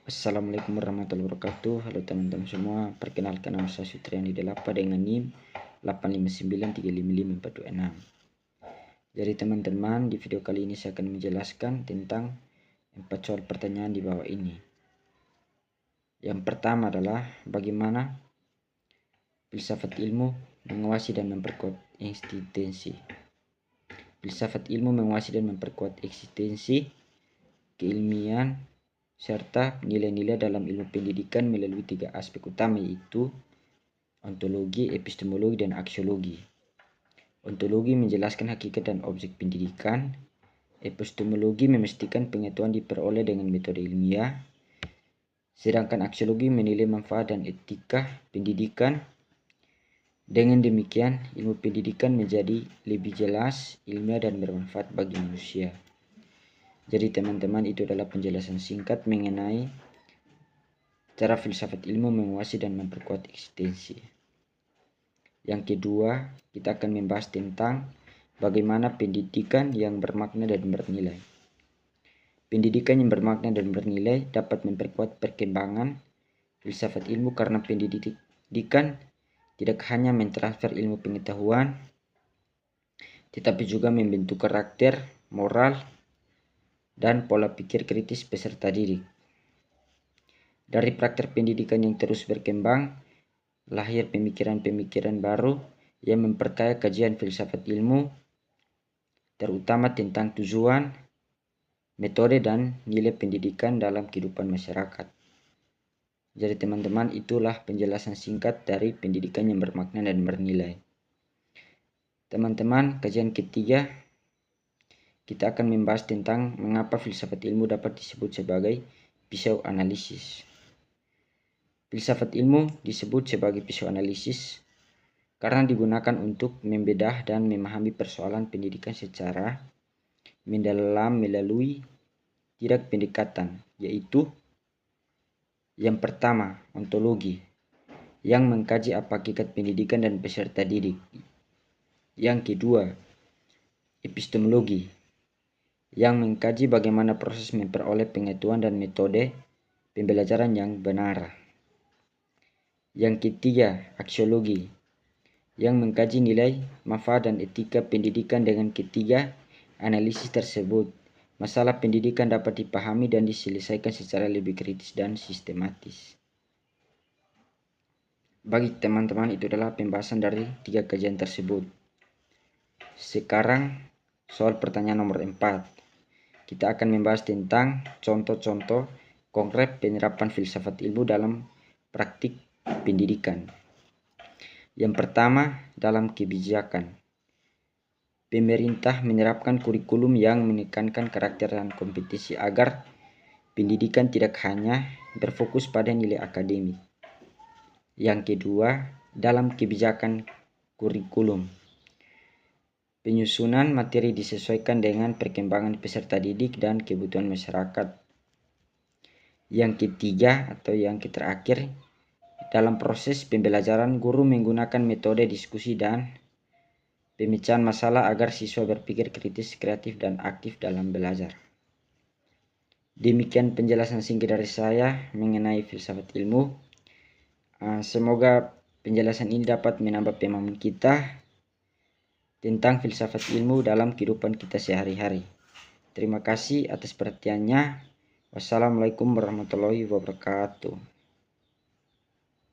Assalamualaikum warahmatullahi wabarakatuh. Halo teman-teman semua, perkenalkan nama saya Sutriani Delapa dengan NIM 859355426. Jadi teman-teman, di video kali ini saya akan menjelaskan tentang 4 soal pertanyaan di bawah ini. Yang pertama adalah bagaimana filsafat ilmu menguasai dan memperkuat eksistensi. Filsafat ilmu menguasai dan memperkuat eksistensi, keilmian, serta nilai-nilai dalam ilmu pendidikan melalui 3 aspek utama, yaitu ontologi, epistemologi, dan aksiologi. Ontologi menjelaskan hakikat dan objek pendidikan. Epistemologi memastikan pengetahuan diperoleh dengan metode ilmiah. Sedangkan aksiologi menilai manfaat dan etika pendidikan. Dengan demikian, ilmu pendidikan menjadi lebih jelas, ilmiah, dan bermanfaat bagi manusia. Jadi teman-teman, itu adalah penjelasan singkat mengenai cara filsafat ilmu menguasai dan memperkuat eksistensi. Yang kedua, kita akan membahas tentang bagaimana pendidikan yang bermakna dan bernilai. Pendidikan yang bermakna dan bernilai dapat memperkuat perkembangan filsafat ilmu karena pendidikan tidak hanya mentransfer ilmu pengetahuan, tetapi juga membentuk karakter, moral, dan pola pikir kritis peserta didik. Dari praktek pendidikan yang terus berkembang, lahir pemikiran-pemikiran baru yang memperkaya kajian filsafat ilmu, terutama tentang tujuan, metode, dan nilai pendidikan dalam kehidupan masyarakat. Jadi teman-teman, itulah penjelasan singkat dari pendidikan yang bermakna dan bernilai. Teman-teman, kajian ketiga, kita akan membahas tentang mengapa filsafat ilmu dapat disebut sebagai pisau analisis. Filsafat ilmu disebut sebagai pisau analisis karena digunakan untuk membedah dan memahami persoalan pendidikan secara mendalam melalui 3 pendekatan, yaitu yang pertama, ontologi, yang mengkaji apa hakikat pendidikan dan peserta didik. Yang kedua, epistemologi, yang mengkaji bagaimana proses memperoleh pengetahuan dan metode pembelajaran yang benar. Yang ketiga, aksiologi, yang mengkaji nilai, manfaat, dan etika pendidikan. Dengan ketiga analisis tersebut, masalah pendidikan dapat dipahami dan diselesaikan secara lebih kritis dan sistematis. Bagi teman-teman, itu adalah pembahasan dari 3 kajian tersebut. Sekarang soal pertanyaan nomor 4. Kita akan membahas tentang contoh-contoh konkret penerapan filsafat ilmu dalam praktik pendidikan. Yang pertama, dalam kebijakan. Pemerintah menerapkan kurikulum yang menekankan karakter dan kompetensi agar pendidikan tidak hanya berfokus pada nilai akademik. Yang kedua, dalam kebijakan kurikulum. Penyusunan materi disesuaikan dengan perkembangan peserta didik dan kebutuhan masyarakat. Yang ketiga atau yang terakhir, dalam proses pembelajaran guru menggunakan metode diskusi dan pemecahan masalah agar siswa berpikir kritis, kreatif, dan aktif dalam belajar. Demikian penjelasan singkat dari saya mengenai filsafat ilmu. Semoga penjelasan ini dapat menambah pemahaman kita tentang filsafat ilmu dalam kehidupan kita sehari-hari. Terima kasih atas perhatiannya. Wassalamualaikum warahmatullahi wabarakatuh.